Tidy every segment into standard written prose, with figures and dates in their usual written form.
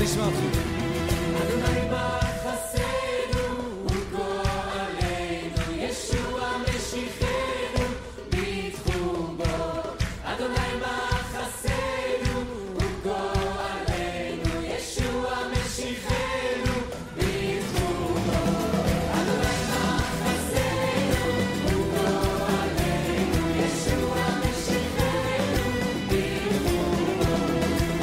נשמע אותך. אדוני בחסנו וגואלנו, ישוע משיחנו בתחום בו. אדוני בחסנו וגואלנו, ישוע משיחנו בתחום בו. אדוני בחסנו וגואלנו, ישוע משיחנו בתחום בו.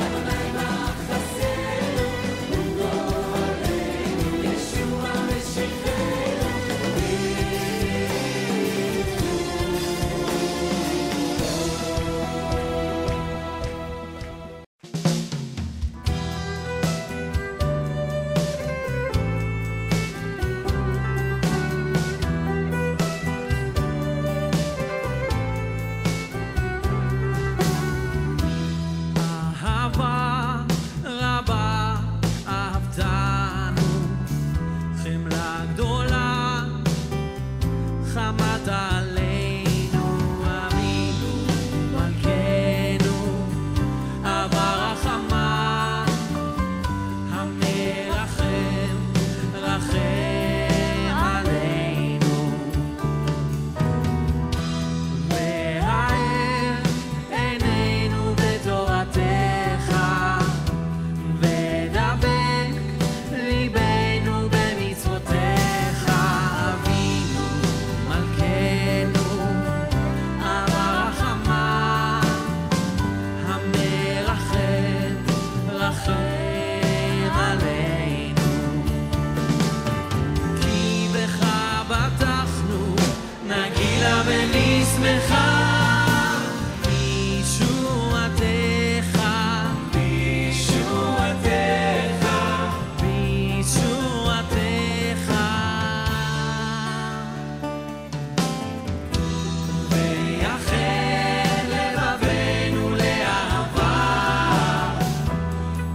אדוני בחסנו וגואלנו, ישוע משיחנו אהבה רבה אהבתנו, חמלה גדולה חמת עלינו, אבינו מלכנו, אבא רחמן, המרחם רחם עלינו. והאר עינינו בתורתך, ודבק ליבנו במצוותיך, אבינו מלכנו, אבא רחמן, המרחם רחם עלינו. כי בך בטחנו, נגילה ונשמחה, בישועתך, בישועתך, בישועתך. ויחל לבבנו לאהבה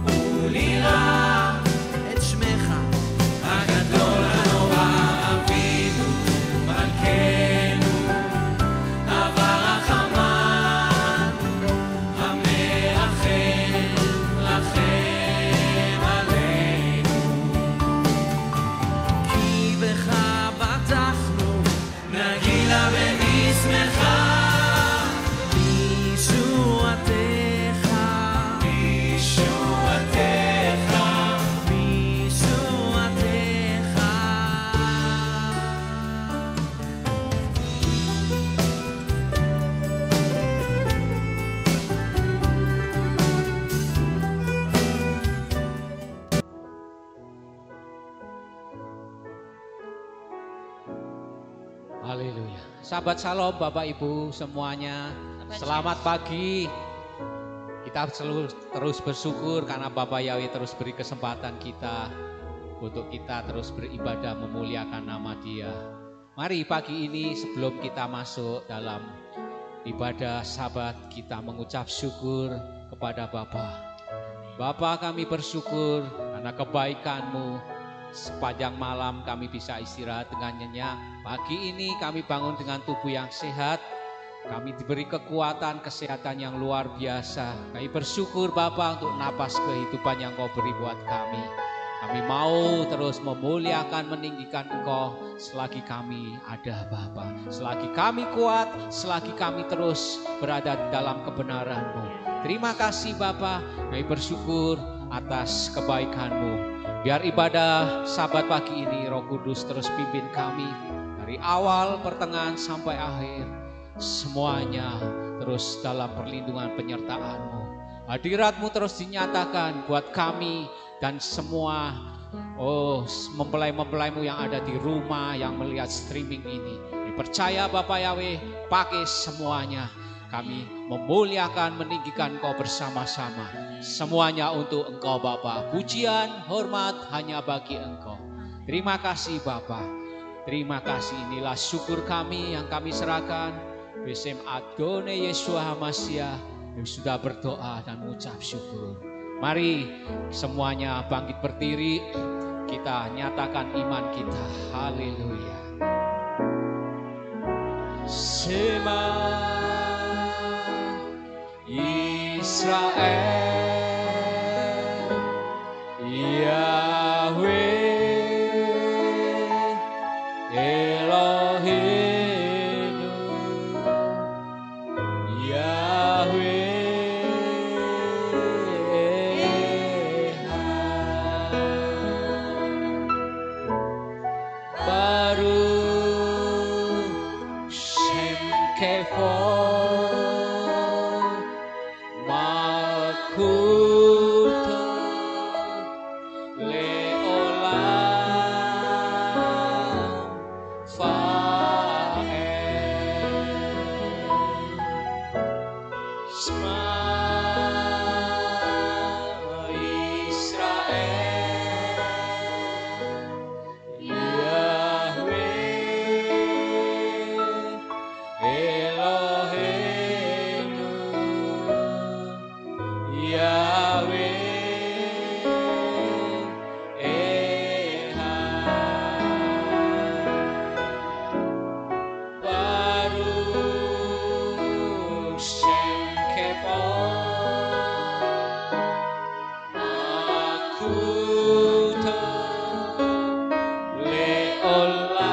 וליראה את שמך הגדול הנורא, אבינו מלכנו, אבא רחמן, המרחם רחם עלינו. כי בך בטחנו, נגילה ונשמחה, בישועתך, בישועתך, בישועתך. Haleluya. Sahabat Shalom, Bapak Ibu semuanya, selamat pagi. Kita selalu terus bersyukur karena Bapak Yahweh terus beri kesempatan kita untuk kita terus beribadah memuliakan nama Dia. Mari pagi ini sebelum kita masuk dalam ibadah sabat, kita mengucap syukur kepada Bapa. Bapa, kami bersyukur karena kebaikan-Mu. Sepanjang malam kami bisa istirahat dengan nyenyak. Pagi ini kami bangun dengan tubuh yang sehat. Kami diberi kekuatan, kesehatan yang luar biasa. Kami bersyukur Bapa untuk napas kehidupan yang Kau beri buat kami. Kami mau terus memuliakan, meninggikan Engkau selagi kami ada Bapa. Selagi kami kuat, selagi kami terus berada dalam kebenaran-Mu. Terima kasih Bapa, kami bersyukur atas kebaikan-Mu. Biar ibadah sabat pagi ini Roh Kudus terus pimpin kami dari awal, pertengahan sampai akhir. Semuanya terus dalam perlindungan penyertaan-Mu. Hadirat-Mu terus dinyatakan buat kami dan semua mempelai-mempelai-Mu yang ada di rumah, yang melihat streaming ini. Percaya Bapak Yahweh, pakai semuanya. Kami memuliakan, meninggikan Engkau bersama-sama. Semuanya untuk Engkau Bapa. Pujian, hormat hanya bagi Engkau. Terima kasih Bapa. Terima kasih, inilah syukur kami yang kami serahkan. Besem Adonai Yeshua HaMashiach, yang sudah berdoa dan mengucap syukur. Mari semuanya bangkit berdiri. Kita nyatakan iman kita. Haleluya. Shema Israel, Eloheinu Yahweh Baruch Shem Kevod Malkuto Leolam Fa'el Shema Israel Yahweh Eloheinu Yahweh Ehad Baruch Shem Kevod Malkuto Leolam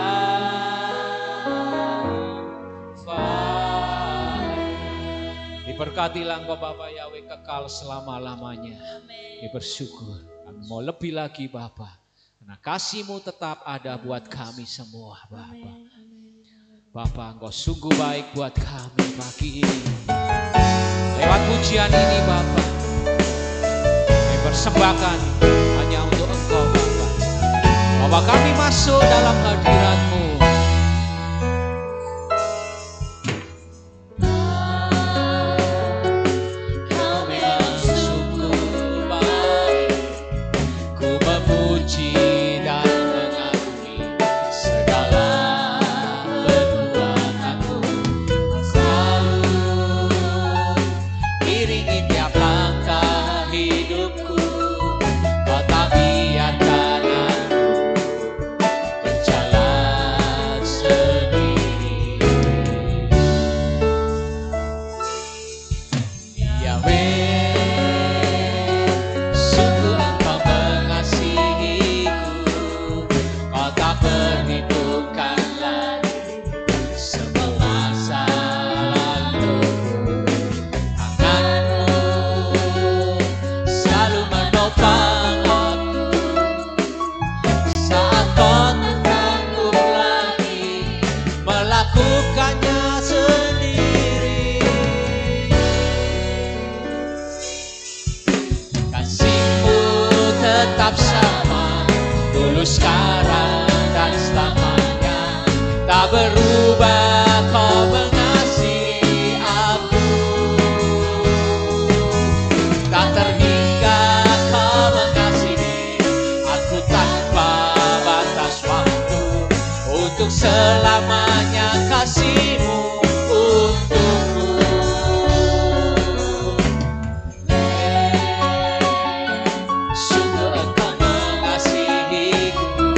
Fa'el. Diberkatilah Engkau Bapa Yahweh kekal selama-lamanya. Kami bersyukur, kami mau lebih lagi Bapa, karena kasih-Mu tetap ada buat kami semua Bapa. Bapa, Engkau sungguh baik buat kami pagi ini. Lewat pujian ini Bapa, kami persembahkan hanya untuk Engkau Bapa. Bahwa kami masuk dalam hadirat-Mu. Kau memang sungguh baik. Ku memuji dan mengagumi segala perbuatanmu. Selalu iringi tiap langkah hidupku. Kau tak biarkan aku berjalan sendiri. Yahweh, sungguh Engkau mengasihiku. Kau tak perhitungkan lagi semua masa laluku. Tangan-Mu selalu menopang aku saat Kau tersanggup lagi melakukannya sendiri. Kasih-Mu tetap sama, dulu sekarang dan selamanya. Tak berubah, Kau mengasihi aku. Tak terhingga Kau mengasihi aku tanpa batas waktu. Untuk selamanya kasih-Mu untukku. Sungguh Engkau mengasihiku.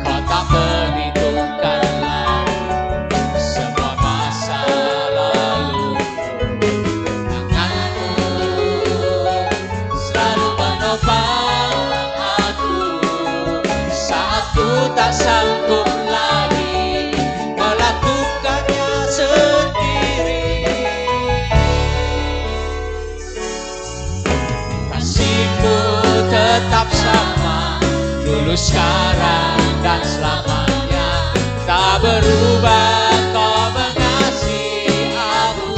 Kau tak perhitungkan lagi semua masa laluku. Tangan-Mu selalu menopang aku saat ku tak sanggup lagi melakukannya sendiri. Kasih-Mu tetap sama, dulu sekarang dan selamanya. Tak berubah, Kau mengasihi aku.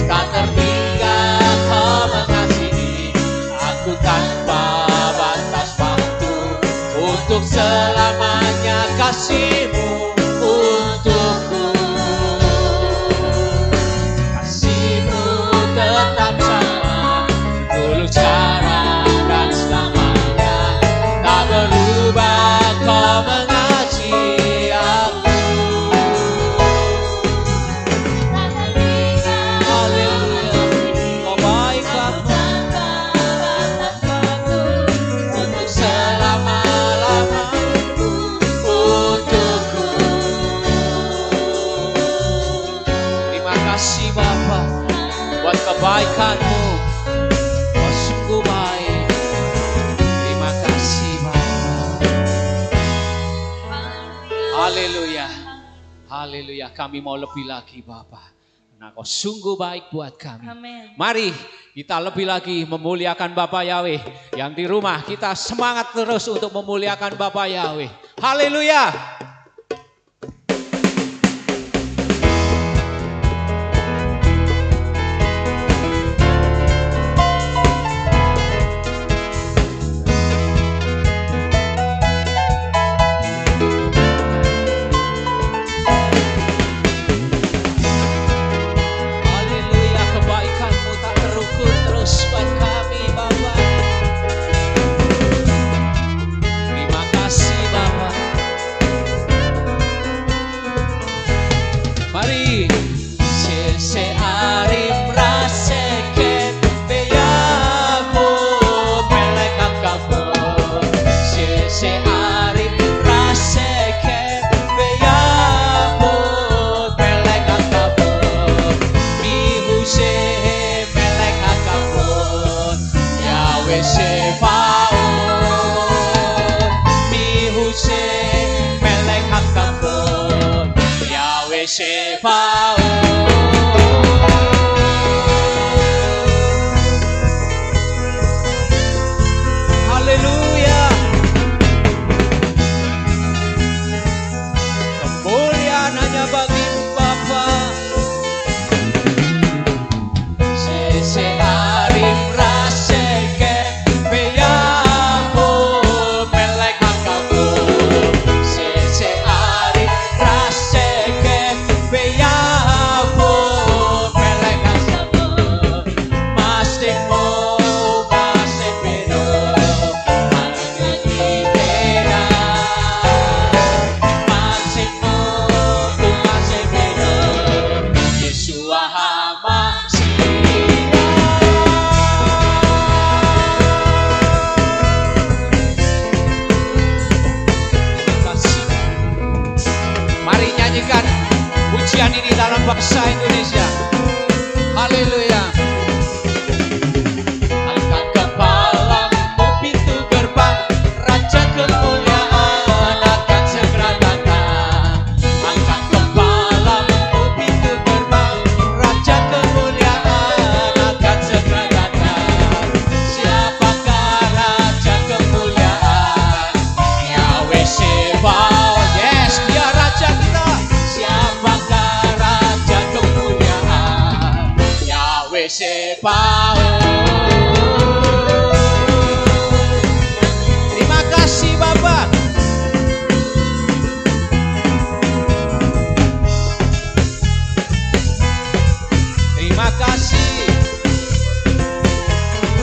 Tak terhingga Kau mengasihi aku tanpa batas waktu. Untuk selamanya kasih-Mu untukku. Kasih-Mu tetap sama, dulu sekarang dan selamanya. Tak berubah, Kau mengasihi aku. Haleluya, Kau baik Bapa. Untuk selama-lamanya untukku. Terima kasih Bapa buat kebaikan-Mu. Kau sungguh baik. Terima kasih Bapa. Haleluya. Haleluya. Kami mau lebih lagi Bapa. Nah, Kau sungguh baik buat kami. Amin. Mari kita lebih lagi memuliakan Bapa Yahweh. Yang di rumah kita semangat terus untuk memuliakan Bapa Yahweh. Haleluya. Haleluya, kebaikan-Mu tak terukur terus buat kami Bapa. Terima kasih Bapa. Mari searim raseken beyamu melekat kamu. Searim raseken beyamu melekat kamu. Mihuse melekat kamu. Yahweh Sebaot. Mihuse melekat kamu. Yahweh Sebaot. Haleluya. Kemuliaan hanya bagi-Mu Bapa. Searim raseken beyamu melekat kamu. Searim raseken beyamu melekat kamu. Masih-Mu masih beda, hanya dibeda. Masih-Mu masih beda, Yeshua Hamasiah. Kasih. Mari nyanyikan pujian ini dalam bangsa Indonesia. Haleluya. Angkat kepalamu pintu gerbang, Raja kemuliaan akan segera datang. Angkat kepalamu pintu gerbang, Raja kemuliaan akan segera datang. Siapakah Raja kemuliaan? Yahweh Sebaot. Yes, Dia Raja kita. Siapakah Raja kemuliaan? Yahweh Sebaot. Terima kasih Bapak. Terima kasih.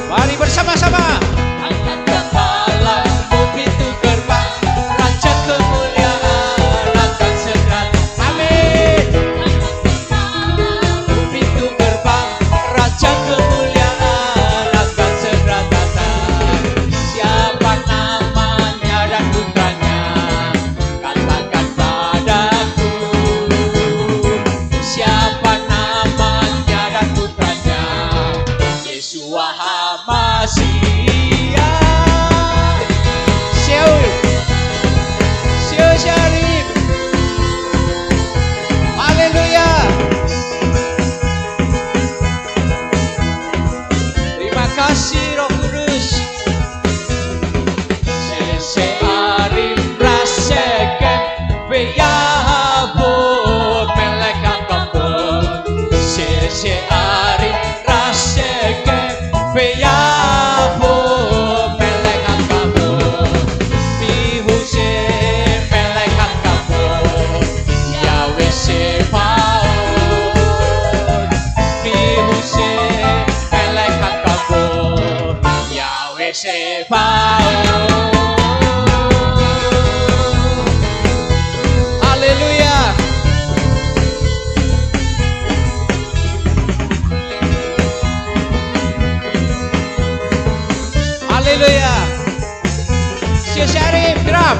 Mari bersama-sama. Angkat kepalamu pintu gerbang, Raja kemuliaan akan segera. Amin. Pintu gerbang, Raja kemuliaan akan segera datang. Siapa namanya dan putranya? Katakan padaku. Siapa namanya dan putranya? Yeshua Hamasiah. Syau Syarif. Haleluya. Terima kasih Roh Kudus. Searim raseken beyabut melekat kabut. Searim raseken beyabut melekat kabut. Mihuse melekat kabut. Yahweh Sebaot. Mihuse melekat kabut. Yahweh Sebaot. Haleluya. Haleluya. Syarif drum.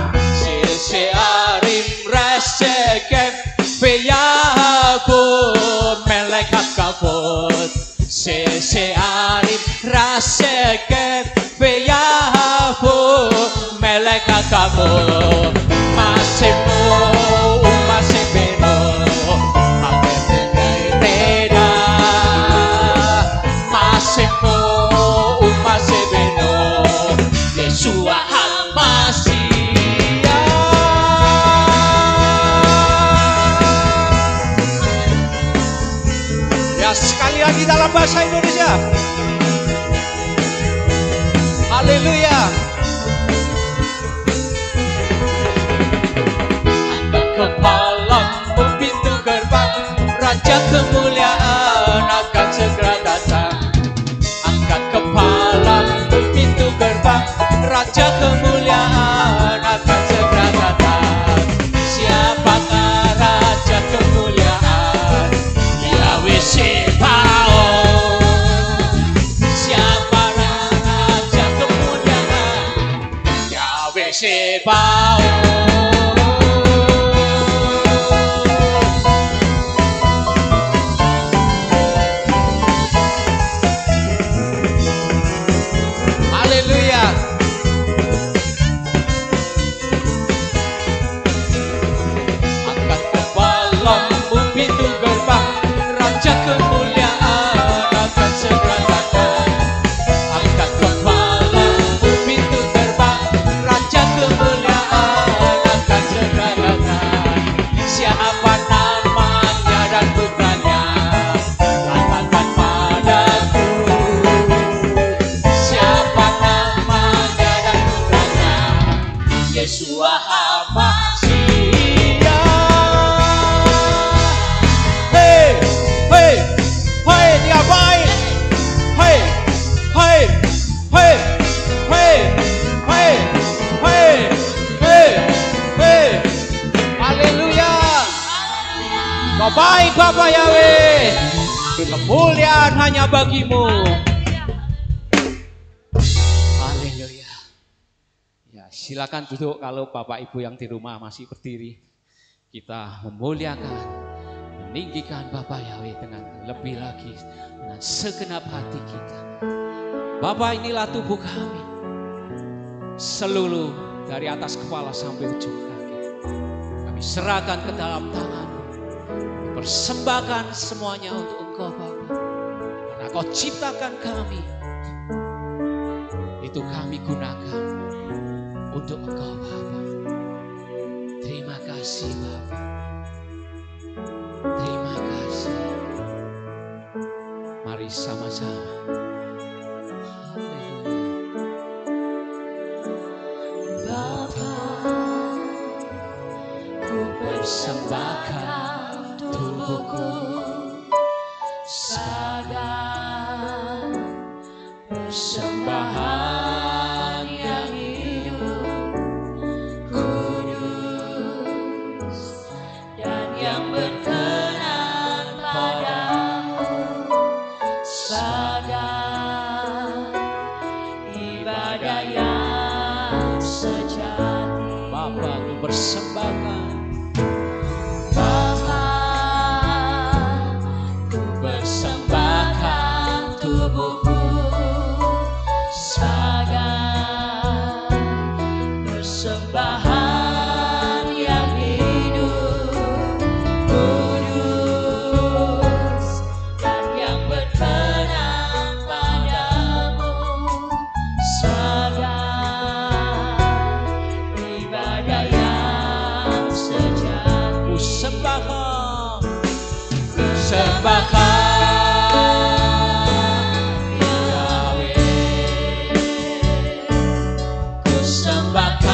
Syarif raseken beyabut melekat kabut. Syarif raseken beyabut melekat kabut. Masih-Mu lagi dalam bahasa Indonesia. Haleluya. Angkat kepalamu pintu gerbang, Raja kemuliaan akan segera datang. Angkat kepalamu pintu gerbang, Raja kemuliaan akan segera datang. Siapakah Raja kemuliaan? Yahweh Sebaot. Siapa Raja kemuliaan? Yahweh Sebaot. Baik Bapak Yahweh, kemuliaan hanya bagimu. Haleluya. Ya, silakan duduk kalau Bapak Ibu yang di rumah masih berdiri. Kita memuliakan, meninggikan Bapak Yahweh dengan lebih lagi, dengan segenap hati kita. Bapak, inilah tubuh kami, seluruh dari atas kepala sampai ujung kaki. Kami serahkan ke dalam tangan. Persembahkan semuanya untuk Engkau Bapa. Karena Kau ciptakan kami, itu kami gunakan untuk Engkau Bapa. Terima kasih Bapa. Terima kasih. Mari sama-sama. Bapa, ku persembahkan tubuhku, sadar persembahan yang hidup, kudus dan yang berkenan padamu, sadar ibadah yang sejati. Bapa, ku persembahkan tubuhku, sadar persembahan yang hidup, kudus dan yang berkenan padamu, sadar ibadah yang sejati. Ku sembahkan, ku sembahkan sembahkan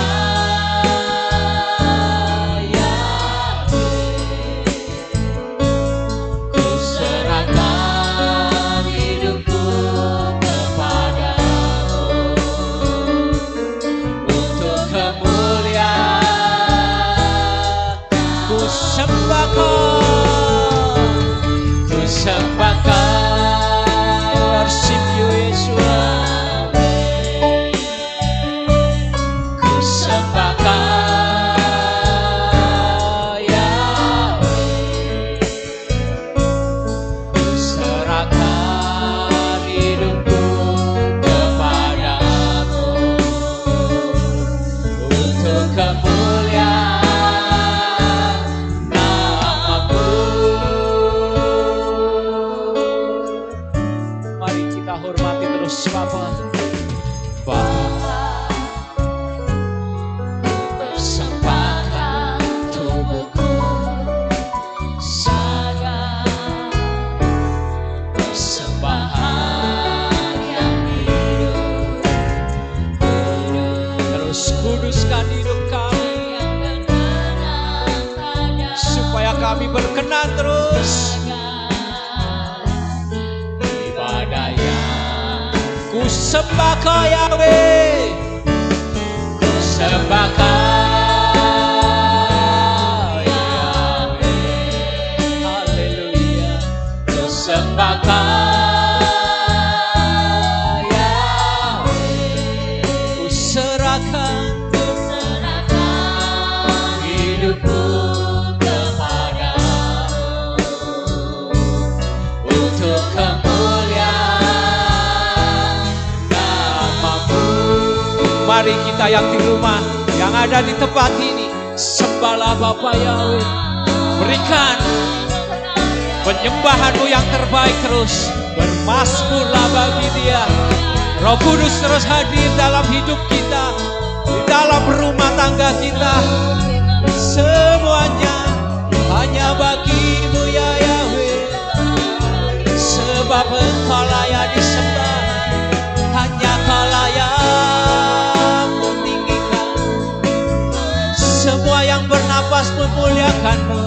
kami berkenan terus ibadahnya. Ku sembah Kau Yahweh, ku sembah Kau Yahweh, haleluya. Ku sembah Kau Yahweh, ku serahkan hidupku kepadamu untuk kemuliaan nama-Mu. Mari kita yang di rumah, yang ada di tempat ini, sembahlah Bapa Yahweh. Berikan penyembahan-Mu yang terbaik terus. Bermasmurlah bagi Dia. Roh Kudus terus hadir dalam hidup kita, di dalam rumah tangga kita. Semuanya hanya bagi-Mu ya Yahweh, sebab Engkau layak disembah. Hanya Kau layak meninggikan. Semua yang bernapas memuliakan-Mu,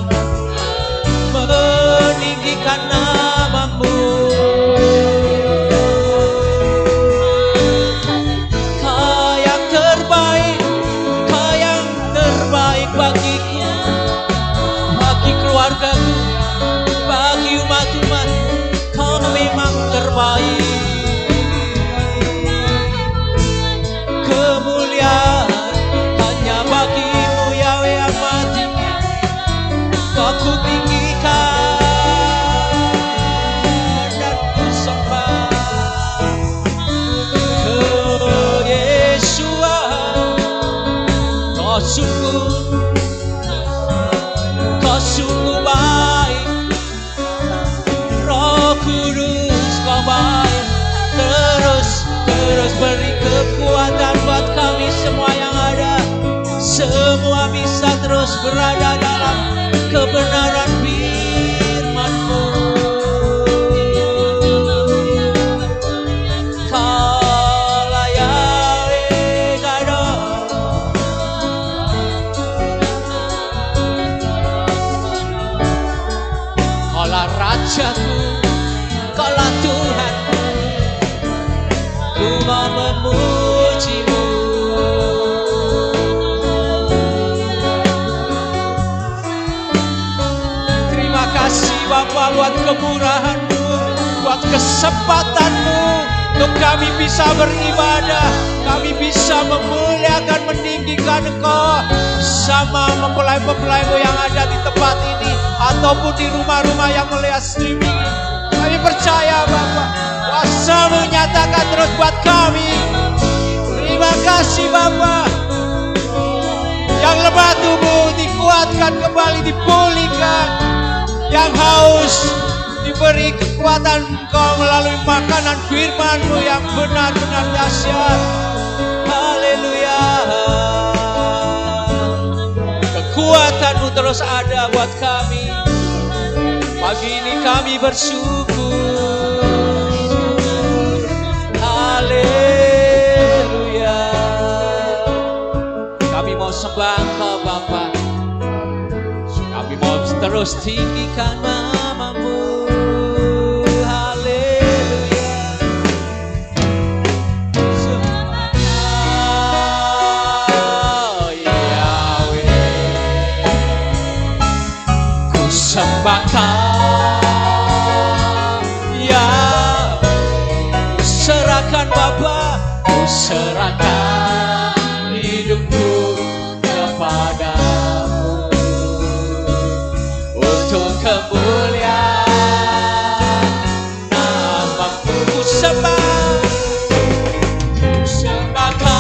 meninggikan nama-Mu. Kau yang terbaik, Kau yang terbaik bagiku, bagi keluargaku, bagi umat-umat. Kau memang terbaik. Kemuliaan hanya bagi-Mu Yahweh Amati. Kau ku tinggikan dan ku sembah. Kau Yeshua, Kau sungguh baik. Roh Kudus Kau baik. Terus beri kekuatan buat kami semua yang ada. Semua bisa terus berada dalam kebenaran firman-Mu. Kau layak Kau. Kaulah Rajaku, Kaulah Tuhanku. Ku mau memuji-Mu. Terima kasih Bapa buat kemurahan-Mu, buat kesempatan-Mu untuk kami bisa beribadah, kami bisa memuliakan, meninggikan Engkau bersama mempelai-mempelai-Mu yang ada di tempat ini ataupun di rumah-rumah yang melihat streaming. Kami percaya Bapa, kuasa menyatakan terus buat kami. Terima kasih Bapa. Yang lemah tubuh dikuatkan kembali, dipulihkan. Yang haus diberi kekuatan Engkau melalui makanan firman-Mu yang benar-benar dahsyat. Haleluya. Kekuatan-Mu terus ada buat kami. Pagi ini kami bersyukur. Haleluya. Kami mau sembah Engkau Bapa. Kami mau terus tinggikan nama-Mu. Haleluya. Sembah Kau Yahweh. Ku sembah Kau Yahweh. Serahkan Bapa, ku serahkan hidupku kepadamu untuk kemuliaan nama-Mu. Ku sembah Kau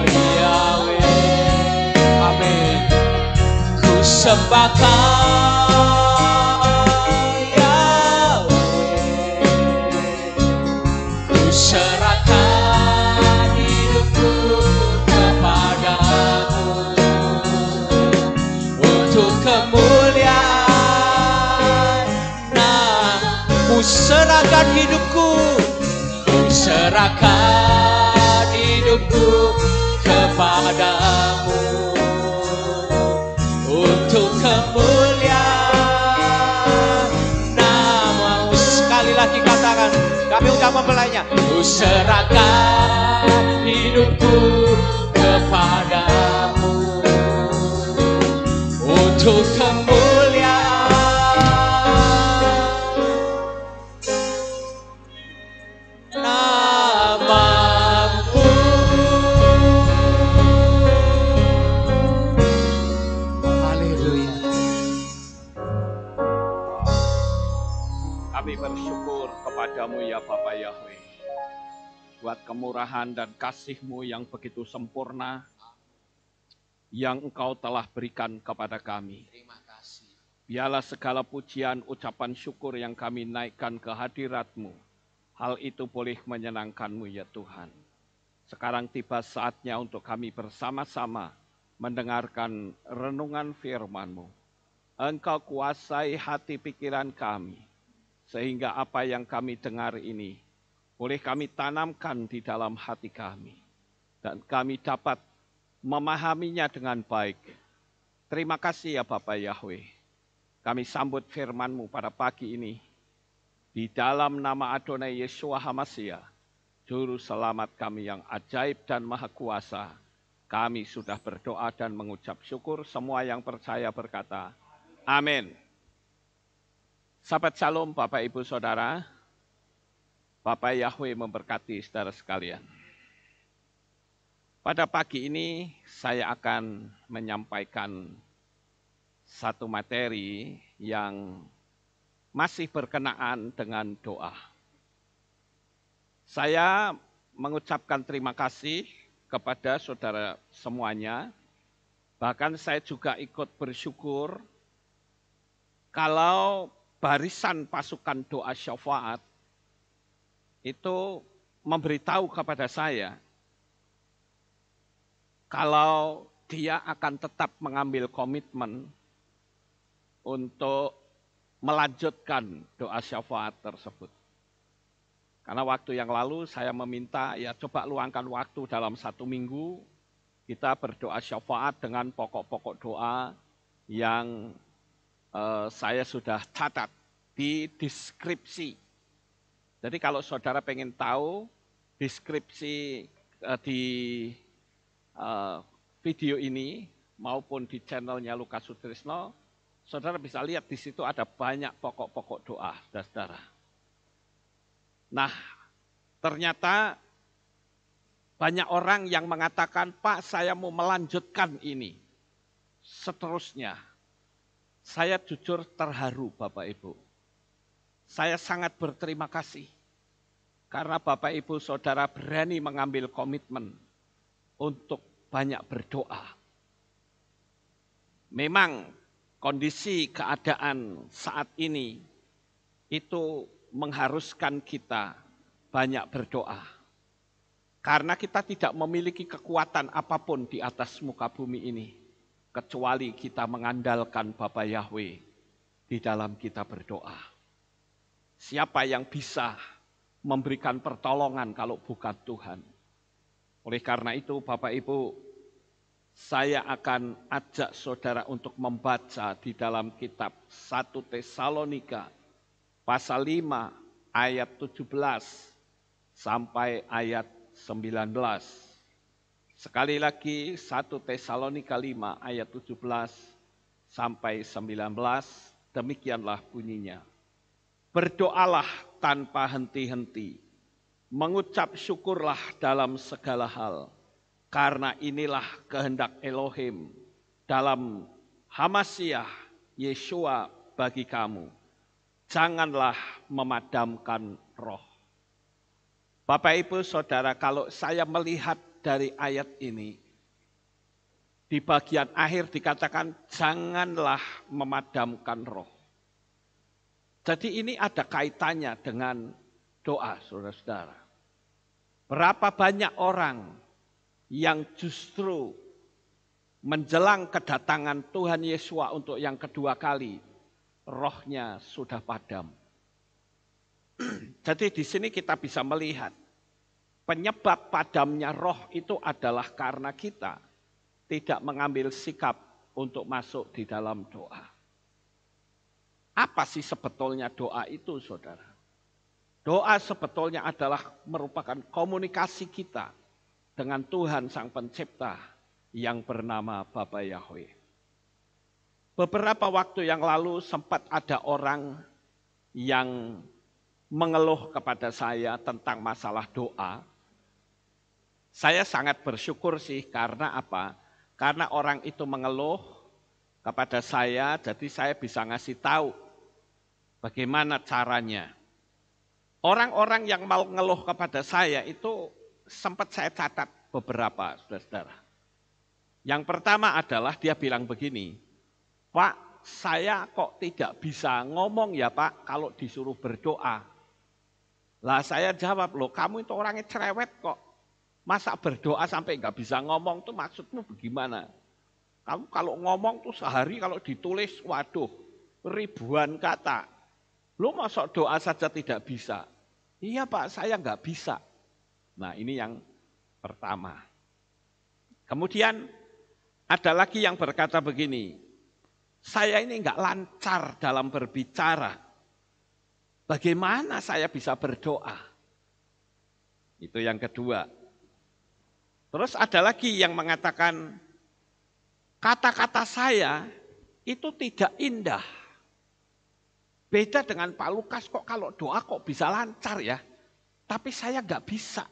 Yahweh. Amin. Ku sembah Kau Yahweh. Ku serahkan hidupku kepadamu untuk kemuliaan nama-Mu. Serahkan hidupku, ku serahkan hidupku kepadamu untuk suka mempelainya. Ku serahkan hidupku kepadamu untuk kemuliaan namamu. Haleluya. Kami bersyukur kepadamu ya Bapa Yahweh, buat kemurahan dan kasih-Mu yang begitu sempurna, yang Engkau telah berikan kepada kami. Terima kasih. Biarlah segala pujian, ucapan syukur yang kami naikkan ke hadirat-Mu, hal itu boleh menyenangkan-Mu ya Tuhan. Sekarang tiba saatnya untuk kami bersama-sama mendengarkan renungan firman-Mu. Engkau kuasai hati pikiran kami, sehingga apa yang kami dengar ini boleh kami tanamkan di dalam hati kami, dan kami dapat memahaminya dengan baik. Terima kasih ya Bapa Yahweh. Kami sambut firman-Mu pada pagi ini. Di dalam nama Adonai Yeshua HaMashiach, Juru Selamat kami yang ajaib dan maha kuasa, kami sudah berdoa dan mengucap syukur. Semua yang percaya berkata, amin. Sahabat Shalom, Bapak Ibu Saudara, Bapak Yahweh memberkati saudara sekalian. Pada pagi ini saya akan menyampaikan satu materi yang masih berkenaan dengan doa. Saya mengucapkan terima kasih kepada saudara semuanya. Bahkan saya juga ikut bersyukur kalau barisan pasukan doa syafaat itu memberitahu kepada saya kalau dia akan tetap mengambil komitmen untuk melanjutkan doa syafaat tersebut. Karena waktu yang lalu saya meminta, ya coba luangkan waktu dalam 1 minggu, kita berdoa syafaat dengan pokok-pokok doa yang saya sudah catat di deskripsi. Jadi kalau saudara pengen tahu deskripsi di video ini maupun di channelnya Lukas Sutrisno, saudara bisa lihat di situ ada banyak pokok-pokok doa, saudara. Nah, ternyata banyak orang yang mengatakan, Pak, saya mau melanjutkan ini. Seterusnya, saya jujur terharu Bapak Ibu. Saya sangat berterima kasih karena Bapak Ibu Saudara berani mengambil komitmen untuk banyak berdoa. Memang kondisi keadaan saat ini itu mengharuskan kita banyak berdoa. Karena kita tidak memiliki kekuatan apapun di atas muka bumi ini, kecuali kita mengandalkan Bapa Yahweh di dalam kita berdoa. Siapa yang bisa memberikan pertolongan kalau bukan Tuhan? Oleh karena itu Bapak Ibu, saya akan ajak saudara untuk membaca di dalam kitab 1 Tesalonika pasal 5 ayat 17 sampai ayat 19. Sekali lagi 1 Tesalonika 5 ayat 17 sampai 19, demikianlah bunyinya. Berdoalah tanpa henti-henti, mengucap syukurlah dalam segala hal, karena inilah kehendak Elohim dalam Hamashiach Yeshua bagi kamu. Janganlah memadamkan roh. Bapak Ibu Saudara, kalau saya melihat dari ayat ini, di bagian akhir dikatakan janganlah memadamkan roh. Jadi ini ada kaitannya dengan doa, saudara-saudara. Berapa banyak orang yang justru menjelang kedatangan Tuhan Yesus untuk yang kedua kali, rohnya sudah padam. Jadi di sini kita bisa melihat penyebab padamnya roh itu adalah karena kita tidak mengambil sikap untuk masuk di dalam doa. Apa sih sebetulnya doa itu, saudara? Doa sebetulnya adalah merupakan komunikasi kita dengan Tuhan Sang Pencipta yang bernama Bapa Yahweh. Beberapa waktu yang lalu sempat ada orang yang mengeluh kepada saya tentang masalah doa. Saya sangat bersyukur sih, karena apa? Karena orang itu mengeluh kepada saya, jadi saya bisa ngasih tahu bagaimana caranya. Orang-orang yang mau ngeluh kepada saya itu sempat saya catat beberapa, saudara-saudara. Yang pertama adalah dia bilang begini, Pak, saya kok tidak bisa ngomong ya Pak kalau disuruh berdoa. Lah saya jawab, loh kamu itu orangnya cerewet kok. Masa berdoa sampai nggak bisa ngomong tuh maksudmu bagaimana? Kamu kalau ngomong tuh sehari kalau ditulis, waduh, ribuan kata. Lu masa doa saja tidak bisa? Iya Pak, saya nggak bisa. Nah ini yang pertama. Kemudian ada lagi yang berkata begini, saya ini nggak lancar dalam berbicara. Bagaimana saya bisa berdoa? Itu yang kedua. Terus ada lagi yang mengatakan, kata-kata saya itu tidak indah. Beda dengan Pak Lukas, kok kalau doa kok bisa lancar ya. Tapi saya nggak bisa.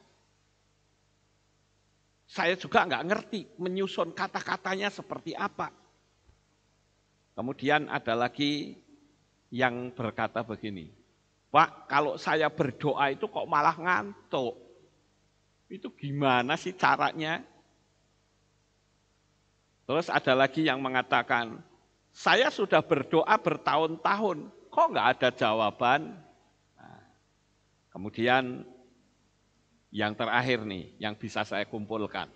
Saya juga nggak ngerti menyusun kata-katanya seperti apa. Kemudian ada lagi yang berkata begini, Pak, kalau saya berdoa itu kok malah ngantuk. Itu gimana sih caranya? Terus ada lagi yang mengatakan, saya sudah berdoa bertahun-tahun, kok nggak ada jawaban? Nah, kemudian yang terakhir nih, yang bisa saya kumpulkan.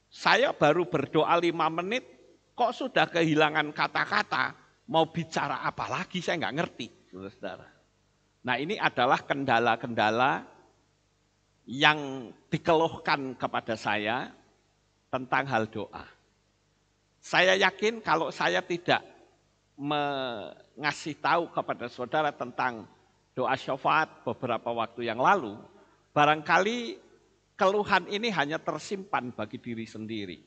Saya baru berdoa 5 menit, kok sudah kehilangan kata-kata, mau bicara apa lagi saya nggak ngerti, saudara. Nah ini adalah kendala-kendala yang dikeluhkan kepada saya tentang hal doa. Saya yakin kalau saya tidak mengasih tahu kepada saudara tentang doa syafaat beberapa waktu yang lalu, barangkali keluhan ini hanya tersimpan bagi diri sendiri.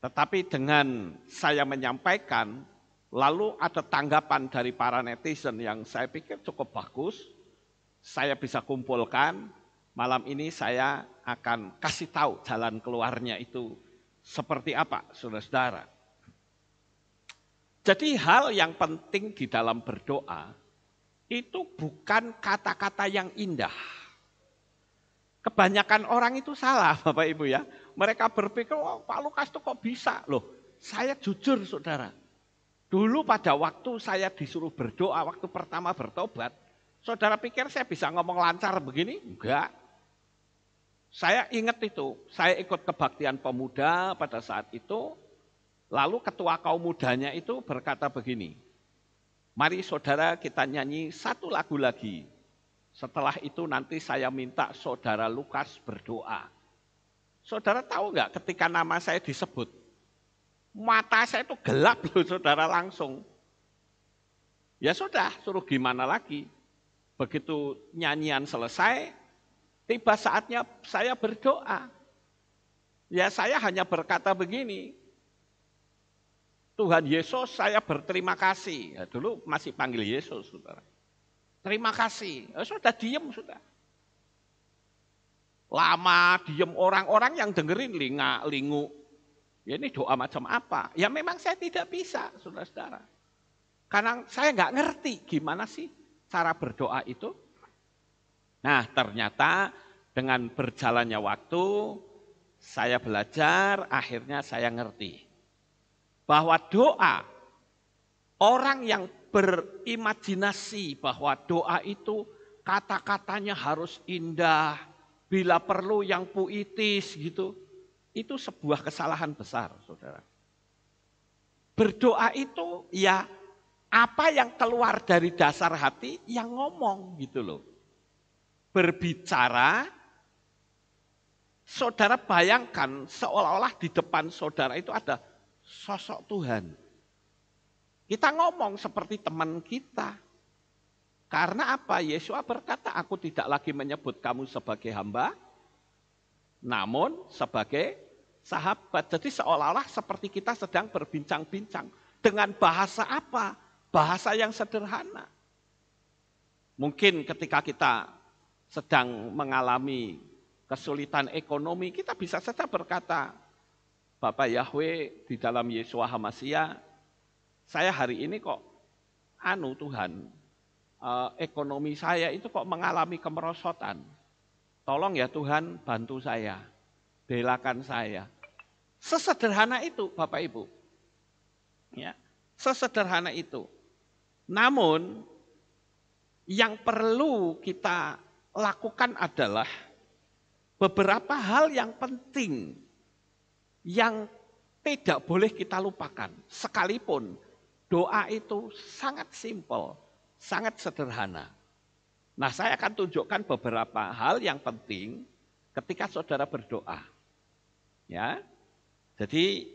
Tetapi dengan saya menyampaikan, lalu ada tanggapan dari para netizen yang saya pikir cukup bagus, saya bisa kumpulkan, malam ini saya akan kasih tahu jalan keluarnya itu seperti apa, saudara-saudara. Jadi hal yang penting di dalam berdoa, itu bukan kata-kata yang indah. Kebanyakan orang itu salah Bapak Ibu ya. Mereka berpikir, oh, Pak Lukas itu kok bisa? Loh, saya jujur saudara. Dulu pada waktu saya disuruh berdoa, waktu pertama bertobat, saudara pikir saya bisa ngomong lancar begini? Enggak. Saya ingat itu, saya ikut kebaktian pemuda pada saat itu, lalu ketua kaum mudanya itu berkata begini, mari saudara kita nyanyi satu lagu lagi. Setelah itu nanti saya minta saudara Lukas berdoa. Saudara tahu nggak ketika nama saya disebut, mata saya itu gelap loh saudara langsung. Ya sudah, suruh gimana lagi. Begitu nyanyian selesai, tiba saatnya saya berdoa. Ya saya hanya berkata begini, Tuhan Yesus saya berterima kasih. Ya, dulu masih panggil Yesus saudara. Terima kasih, ya, sudah diem sudah. Lama diem, orang-orang yang dengerin lingu. Ya ini doa macam apa? Ya memang saya tidak bisa saudara-saudara. Karena saya nggak ngerti gimana sih cara berdoa itu. Nah ternyata dengan berjalannya waktu, saya belajar, akhirnya saya ngerti. Bahwa doa, orang yang berimajinasi bahwa doa itu kata-katanya harus indah, bila perlu yang puitis gitu, itu sebuah kesalahan besar saudara. Berdoa itu ya apa yang keluar dari dasar hati yang ngomong gitu loh. Berbicara, saudara bayangkan seolah-olah di depan saudara itu ada sosok Tuhan. Kita ngomong seperti teman kita. Karena apa? Yesua berkata, aku tidak lagi menyebut kamu sebagai hamba, namun sebagai sahabat. Jadi seolah-olah seperti kita sedang berbincang-bincang. Dengan bahasa apa? Bahasa yang sederhana. Mungkin ketika kita sedang mengalami kesulitan ekonomi, kita bisa saja berkata, Bapak Yahweh di dalam Yesua HaMasiah, saya hari ini kok Tuhan, ekonomi saya itu kok mengalami kemerosotan. Tolong ya Tuhan, bantu saya, belakan saya. Sesederhana itu Bapak Ibu. Ya, sesederhana itu. Namun yang perlu kita lakukan adalah beberapa hal yang penting yang tidak boleh kita lupakan. Sekalipun doa itu sangat simpel, sangat sederhana. Nah, saya akan tunjukkan beberapa hal yang penting ketika saudara berdoa. Ya. Jadi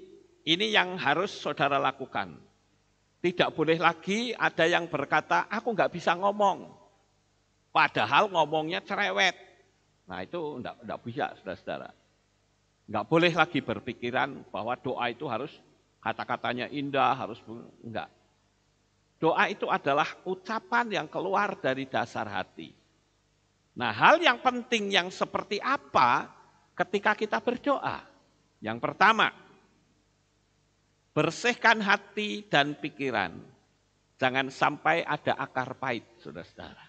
ini yang harus saudara lakukan. Tidak boleh lagi ada yang berkata, aku nggak bisa ngomong. Padahal ngomongnya cerewet. Nah itu enggak bisa, saudara-saudara. Enggak boleh lagi berpikiran bahwa doa itu harus kata-katanya indah, enggak. Doa itu adalah ucapan yang keluar dari dasar hati. Nah, hal yang penting yang seperti apa ketika kita berdoa? Yang pertama, bersihkan hati dan pikiran. Jangan sampai ada akar pahit, saudara-saudara.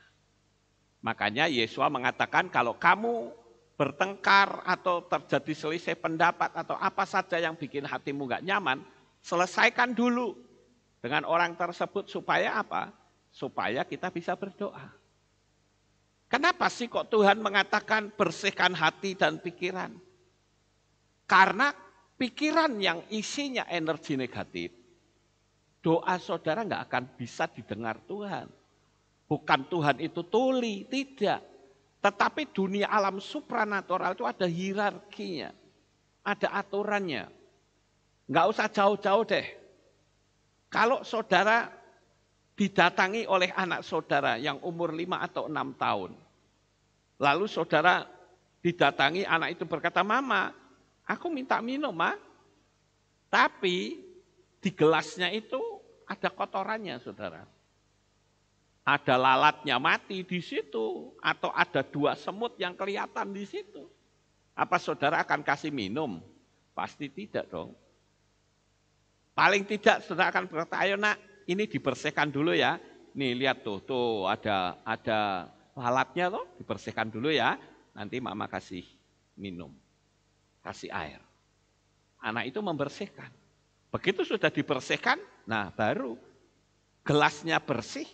Makanya Yesua mengatakan kalau kamu bertengkar atau terjadi selisih pendapat atau apa saja yang bikin hatimu gak nyaman, selesaikan dulu dengan orang tersebut supaya apa? Supaya kita bisa berdoa. Kenapa sih kok Tuhan mengatakan bersihkan hati dan pikiran? Karena pikiran yang isinya energi negatif, doa saudara gak akan bisa didengar Tuhan. Bukan Tuhan itu tuli, tidak. Tetapi dunia alam supranatural itu ada hierarkinya. Ada aturannya. Enggak usah jauh-jauh deh. Kalau saudara didatangi oleh anak saudara yang umur 5 atau 6 tahun. Lalu saudara didatangi, anak itu berkata, Mama, aku minta minum, Ma. Tapi di gelasnya itu ada kotorannya, saudara. Ada lalatnya mati di situ, atau ada 2 semut yang kelihatan di situ. Apa saudara akan kasih minum? Pasti tidak dong. Paling tidak saudara akan berkata, ayo nak, ini dibersihkan dulu ya. Nih lihat tuh ada lalatnya tuh, dibersihkan dulu ya. Nanti mama kasih minum, kasih air. Anak itu membersihkan. Begitu sudah dibersihkan, nah baru gelasnya bersih,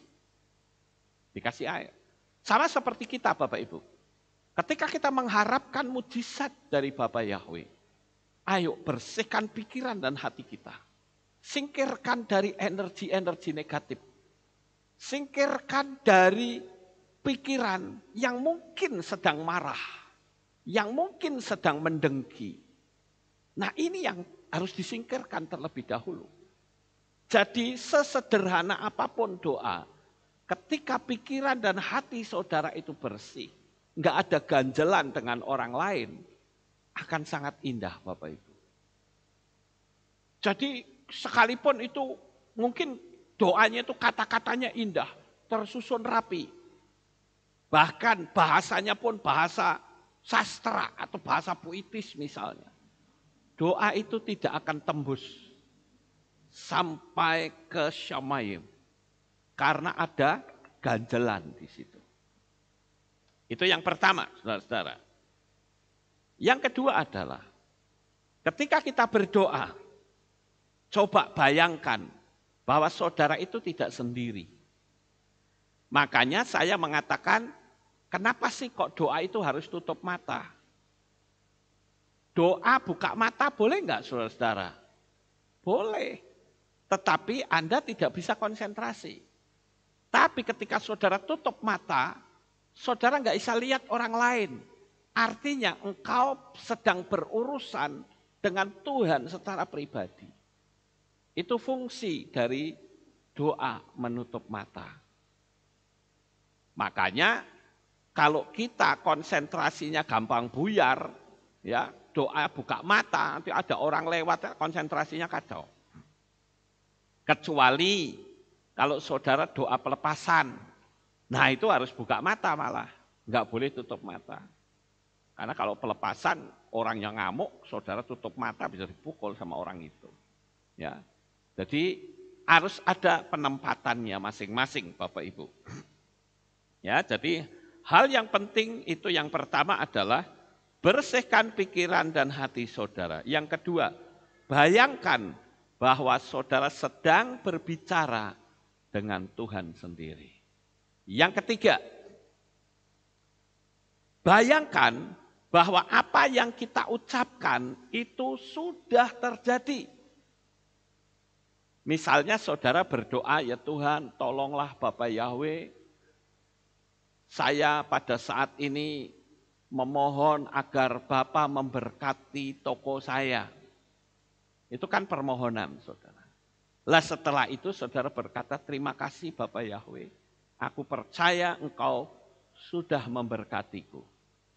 dikasih air. Sama seperti kita Bapak Ibu. Ketika kita mengharapkan mujizat dari Bapak Yahweh, ayo bersihkan pikiran dan hati kita. Singkirkan dari energi-energi negatif. Singkirkan dari pikiran yang mungkin sedang marah, yang mungkin sedang mendengki. Nah ini yang harus disingkirkan terlebih dahulu. Jadi sesederhana apapun doa, ketika pikiran dan hati saudara itu bersih, nggak ada ganjelan dengan orang lain, akan sangat indah Bapak Ibu. Jadi sekalipun itu mungkin doanya itu kata-katanya indah, tersusun rapi. Bahkan bahasanya pun bahasa sastra atau bahasa puitis misalnya. Doa itu tidak akan tembus sampai ke Syamayim. Karena ada ganjelan di situ. Itu yang pertama, saudara-saudara. Yang kedua adalah ketika kita berdoa, coba bayangkan bahwa saudara itu tidak sendiri. Makanya saya mengatakan, kenapa sih kok doa itu harus tutup mata? Doa buka mata boleh enggak saudara-saudara? Boleh. Tetapi Anda tidak bisa konsentrasi. Tapi ketika saudara tutup mata, saudara enggak bisa lihat orang lain. Artinya engkau sedang berurusan dengan Tuhan secara pribadi. Itu fungsi dari doa menutup mata. Makanya kalau kita konsentrasinya gampang buyar, ya doa buka mata, nanti ada orang lewat konsentrasinya kacau. Kecuali kalau saudara doa pelepasan, nah itu harus buka mata malah, nggak boleh tutup mata. Karena kalau pelepasan orang yang ngamuk, saudara tutup mata bisa dipukul sama orang itu. Ya, jadi harus ada penempatannya masing-masing, Bapak Ibu. Ya, jadi hal yang penting itu yang pertama adalah bersihkan pikiran dan hati saudara. Yang kedua, bayangkan bahwa saudara sedang berbicara dengan Tuhan sendiri. Yang ketiga, bayangkan bahwa apa yang kita ucapkan itu sudah terjadi. Misalnya saudara berdoa, ya Tuhan tolonglah Bapak Yahweh, saya pada saat ini memohon agar Bapak memberkati toko saya. Itu kan permohonan saudara. Lah setelah itu saudara berkata, terima kasih Bapak Yahweh, aku percaya Engkau sudah memberkatiku.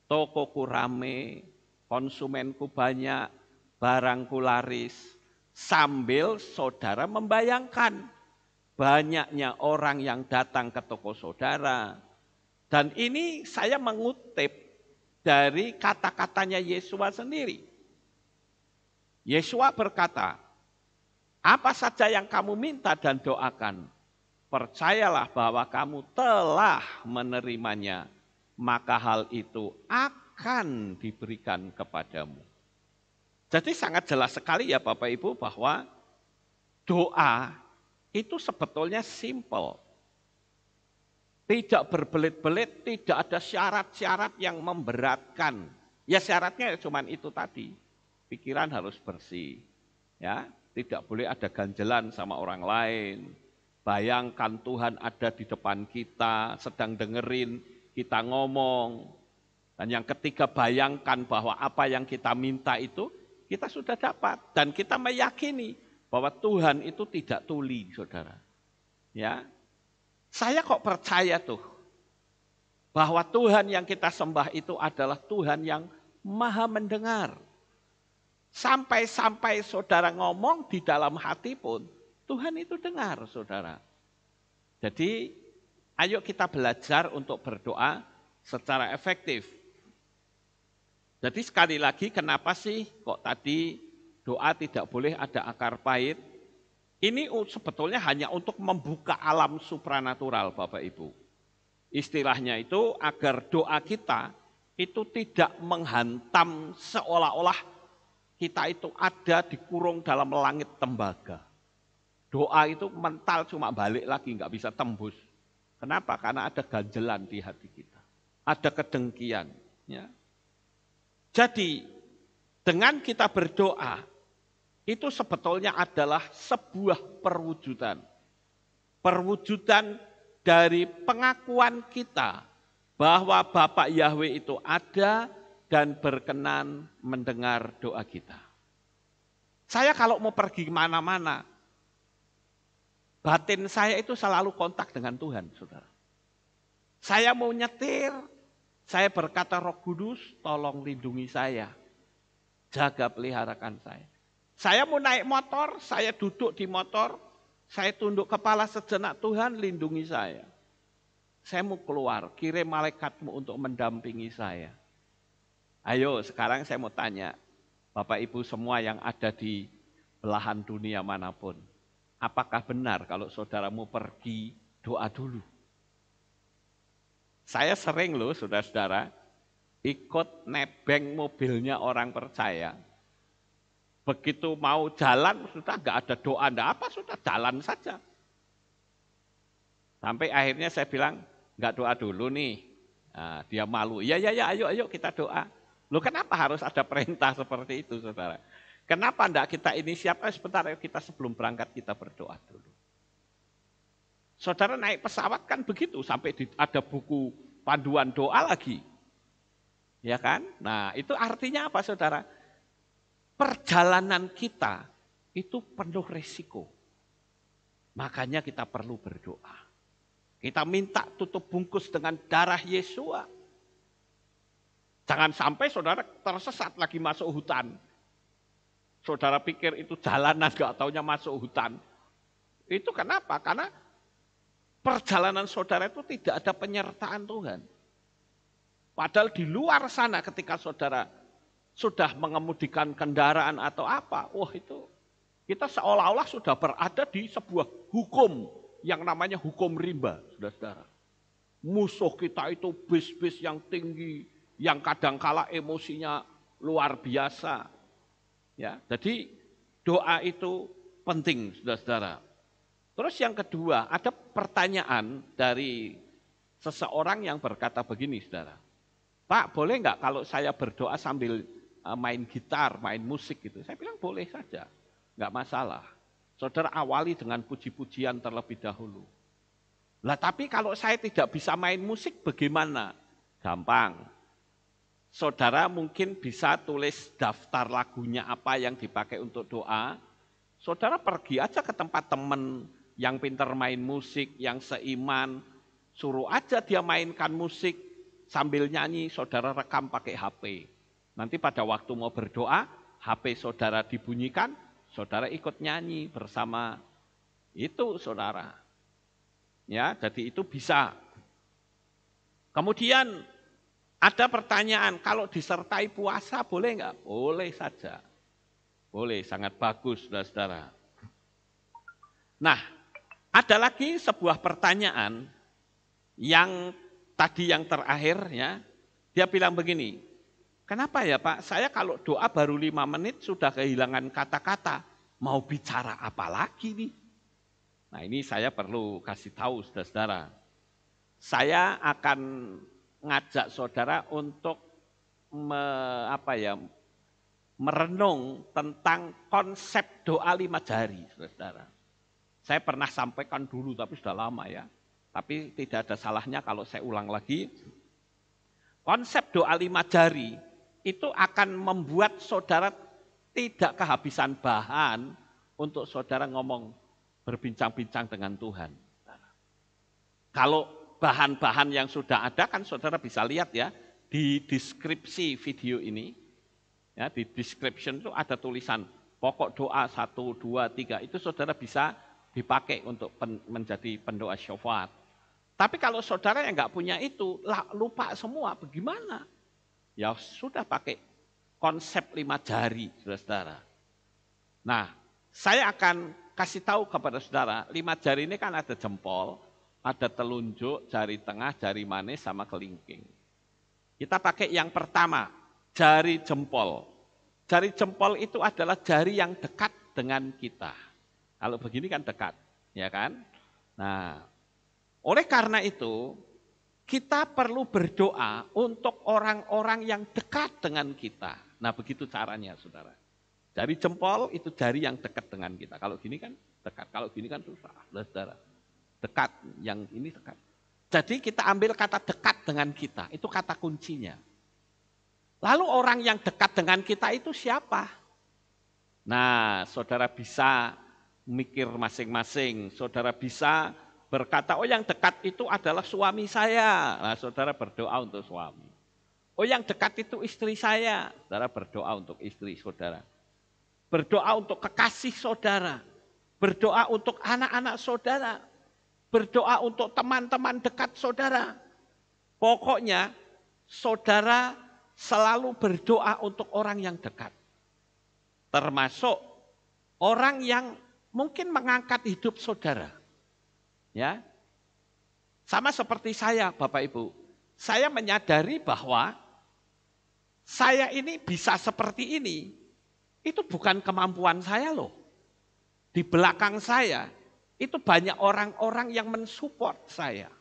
Tokoku rame, konsumenku banyak, barangku laris. Sambil saudara membayangkan banyaknya orang yang datang ke toko saudara. Dan ini saya mengutip dari kata-katanya Yesua sendiri. Yesua berkata, apa saja yang kamu minta dan doakan, percayalah bahwa kamu telah menerimanya, maka hal itu akan diberikan kepadamu. Jadi sangat jelas sekali ya Bapak Ibu bahwa doa itu sebetulnya simple. Tidak berbelit-belit, tidak ada syarat-syarat yang memberatkan. Ya syaratnya cuma itu tadi. Pikiran harus bersih, ya, tidak boleh ada ganjelan sama orang lain. Bayangkan Tuhan ada di depan kita, sedang dengerin kita ngomong. Dan yang ketiga, bayangkan bahwa apa yang kita minta itu kita sudah dapat. Dan kita meyakini bahwa Tuhan itu tidak tuli, saudara. Ya, saya kok percaya tuh bahwa Tuhan yang kita sembah itu adalah Tuhan yang maha mendengar. Sampai-sampai saudara ngomong di dalam hati pun, Tuhan itu dengar saudara. Jadi ayo kita belajar untuk berdoa secara efektif. Jadi sekali lagi kenapa sih kok tadi doa tidak boleh ada akar pahit? Ini sebetulnya hanya untuk membuka alam supranatural Bapak Ibu. Istilahnya itu agar doa kita itu tidak menghantam seolah-olah kita itu ada dikurung dalam langit tembaga. Doa itu mental cuma balik lagi, nggak bisa tembus. Kenapa? Karena ada ganjelan di hati kita. Ada kedengkian. Ya. Jadi, dengan kita berdoa, itu sebetulnya adalah sebuah perwujudan. Perwujudan dari pengakuan kita bahwa Bapak Yahweh itu ada dan berkenan mendengar doa kita. Saya kalau mau pergi kemana-mana, batin saya itu selalu kontak dengan Tuhan, saudara. Saya mau nyetir, saya berkata Roh Kudus, tolong lindungi saya. Jaga peliharakan saya. Saya mau naik motor, saya duduk di motor, saya tunduk kepala sejenak, Tuhan lindungi saya. Saya mau keluar, kirim malaikatmu untuk mendampingi saya. Ayo sekarang saya mau tanya, Bapak Ibu semua yang ada di belahan dunia manapun, apakah benar kalau saudaramu pergi doa dulu? Saya sering loh saudara-saudara, ikut nebeng mobilnya orang percaya. Begitu mau jalan, sudah nggak ada doa, enggak apa, sudah jalan saja. Sampai akhirnya saya bilang, nggak doa dulu nih. Nah, dia malu, ya ayo kita doa. Loh kenapa harus ada perintah seperti itu saudara? Kenapa enggak kita inisiatif sebentar kita sebelum berangkat kita berdoa dulu. Saudara naik pesawat kan begitu, sampai ada buku panduan doa lagi. Ya kan? Nah itu artinya apa saudara? Perjalanan kita itu penuh resiko. Makanya kita perlu berdoa. Kita minta tutup bungkus dengan darah Yesua. Jangan sampai saudara tersesat lagi masuk hutan. Saudara pikir itu jalanan, gak taunya masuk hutan. Itu kenapa? Karena perjalanan saudara itu tidak ada penyertaan Tuhan. Padahal di luar sana ketika saudara sudah mengemudikan kendaraan atau apa, wah itu kita seolah-olah sudah berada di sebuah hukum yang namanya hukum rimba, saudara-saudara. Musuh kita itu bis-bis yang tinggi, yang kadangkala emosinya luar biasa. Ya, jadi doa itu penting, saudara-saudara. Terus yang kedua, ada pertanyaan dari seseorang yang berkata begini, saudara. Pak, boleh nggak kalau saya berdoa sambil main gitar, main musik gitu? Saya bilang boleh saja, nggak masalah. Saudara awali dengan puji-pujian terlebih dahulu. Lah tapi kalau saya tidak bisa main musik bagaimana? Gampang. Saudara mungkin bisa tulis daftar lagunya apa yang dipakai untuk doa. Saudara pergi aja ke tempat teman yang pintar main musik, yang seiman. Suruh aja dia mainkan musik. Sambil nyanyi, saudara rekam pakai HP. Nanti pada waktu mau berdoa, HP saudara dibunyikan, saudara ikut nyanyi bersama itu saudara. Ya, jadi itu bisa. Kemudian ada pertanyaan, kalau disertai puasa boleh enggak? Boleh saja. Boleh, sangat bagus saudara-saudara. Nah, ada lagi sebuah pertanyaan yang tadi yang terakhir ya, dia bilang begini, kenapa ya Pak, saya kalau doa baru 5 menit sudah kehilangan kata-kata, mau bicara apa lagi nih? Nah ini saya perlu kasih tahu saudara-saudara. Saya akan ngajak saudara untuk merenung tentang konsep doa 5 jari, saudara-saudara. Saya pernah sampaikan dulu tapi sudah lama ya. Tapi tidak ada salahnya kalau saya ulang lagi. Konsep doa 5 jari itu akan membuat saudara tidak kehabisan bahan untuk saudara ngomong berbincang-bincang dengan Tuhan. Kalau bahan-bahan yang sudah ada kan saudara bisa lihat ya di deskripsi video ini. Ya, di description itu ada tulisan pokok doa 1, 2, 3 itu saudara bisa dipakai untuk menjadi pendoa syafaat. Tapi kalau saudara yang nggak punya itu, lupa semua, bagaimana? Ya sudah pakai konsep 5 jari, saudara-saudara. Nah, saya akan kasih tahu kepada saudara, 5 jari ini kan ada jempol, ada telunjuk, jari tengah, jari manis, sama kelingking. Kita pakai yang pertama, jari jempol. Jari jempol itu adalah jari yang dekat dengan kita. Kalau begini kan dekat, ya kan? Nah, oleh karena itu, kita perlu berdoa untuk orang-orang yang dekat dengan kita. Nah begitu caranya saudara. Jari jempol itu jari yang dekat dengan kita. Kalau gini kan dekat, kalau gini kan susah. Saudara. Dekat, yang ini dekat. Jadi kita ambil kata dekat dengan kita, itu kata kuncinya. Lalu orang yang dekat dengan kita itu siapa? Nah saudara bisa mikir masing-masing, saudara bisa berkata, oh yang dekat itu adalah suami saya. Nah saudara berdoa untuk suami. Oh yang dekat itu istri saya. Saudara berdoa untuk istri saudara. Berdoa untuk kekasih saudara. Berdoa untuk anak-anak saudara. Berdoa untuk teman-teman dekat saudara. Pokoknya saudara selalu berdoa untuk orang yang dekat. Termasuk orang yang mungkin mengangkat hidup saudara. Ya, sama seperti saya Bapak Ibu, saya menyadari bahwa saya ini bisa seperti ini, itu bukan kemampuan saya loh. Di belakang saya, itu banyak orang-orang yang mensupport saya.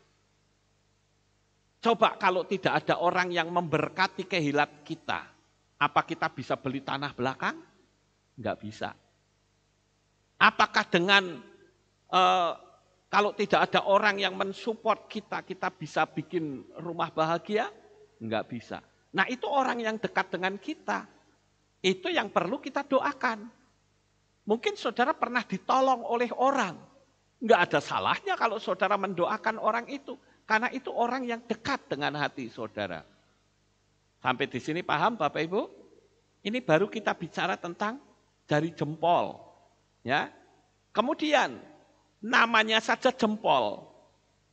Coba kalau tidak ada orang yang memberkati kehilat kita, apa kita bisa beli tanah belakang? Enggak bisa. Apakah dengan kalau tidak ada orang yang mensupport kita, kita bisa bikin rumah bahagia? Enggak bisa. Nah itu orang yang dekat dengan kita. Itu yang perlu kita doakan. Mungkin saudara pernah ditolong oleh orang. Enggak ada salahnya kalau saudara mendoakan orang itu. Karena itu orang yang dekat dengan hati saudara. Sampai di sini paham Bapak Ibu? Ini baru kita bicara tentang jari jempol. Ya. Kemudian namanya saja jempol.